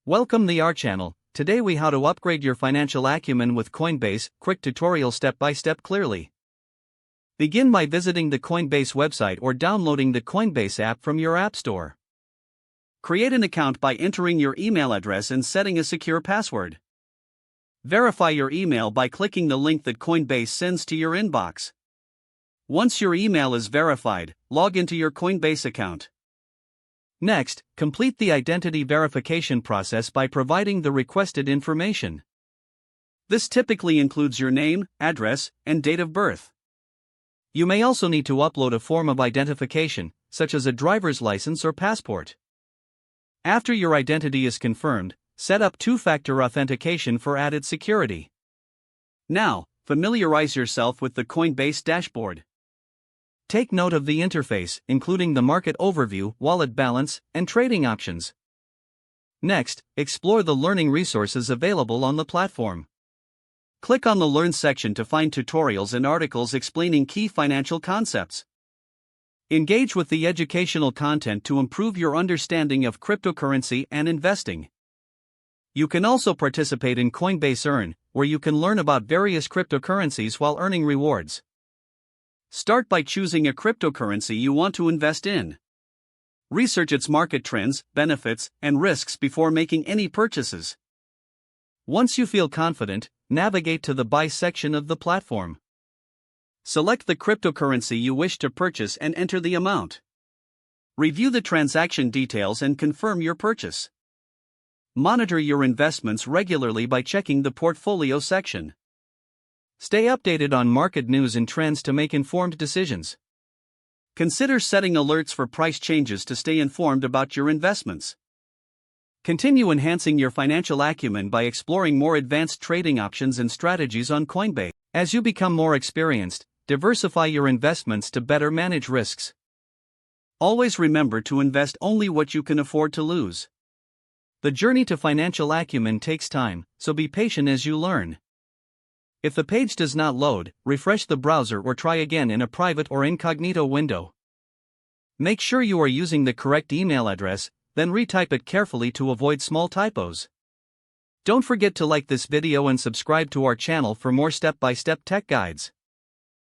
Welcome to our channel. Today we how to upgrade your financial acumen with Coinbase, quick tutorial step by step clearly. Begin by visiting the Coinbase website or downloading the Coinbase app from your app store. Create an account by entering your email address and setting a secure password. Verify your email by clicking the link that Coinbase sends to your inbox. Once your email is verified, log into your Coinbase account. Next, complete the identity verification process by providing the requested information. This typically includes your name, address, and date of birth. You may also need to upload a form of identification, such as a driver's license or passport. After your identity is confirmed, set up two-factor authentication for added security. Now, familiarize yourself with the Coinbase dashboard. Take note of the interface, including the market overview, wallet balance, and trading options. Next, explore the learning resources available on the platform. Click on the Learn section to find tutorials and articles explaining key financial concepts. Engage with the educational content to improve your understanding of cryptocurrency and investing. You can also participate in Coinbase Earn, where you can learn about various cryptocurrencies while earning rewards. Start by choosing a cryptocurrency you want to invest in. Research its market trends, benefits, and risks before making any purchases. Once you feel confident, navigate to the Buy section of the platform. Select the cryptocurrency you wish to purchase and enter the amount. Review the transaction details and confirm your purchase. Monitor your investments regularly by checking the Portfolio section. Stay updated on market news and trends to make informed decisions. Consider setting alerts for price changes to stay informed about your investments. Continue enhancing your financial acumen by exploring more advanced trading options and strategies on Coinbase. As you become more experienced, diversify your investments to better manage risks. Always remember to invest only what you can afford to lose. The journey to financial acumen takes time, so be patient as you learn. If the page does not load, refresh the browser or try again in a private or incognito window. Make sure you are using the correct email address, then retype it carefully to avoid small typos. Don't forget to like this video and subscribe to our channel for more step-by-step tech guides.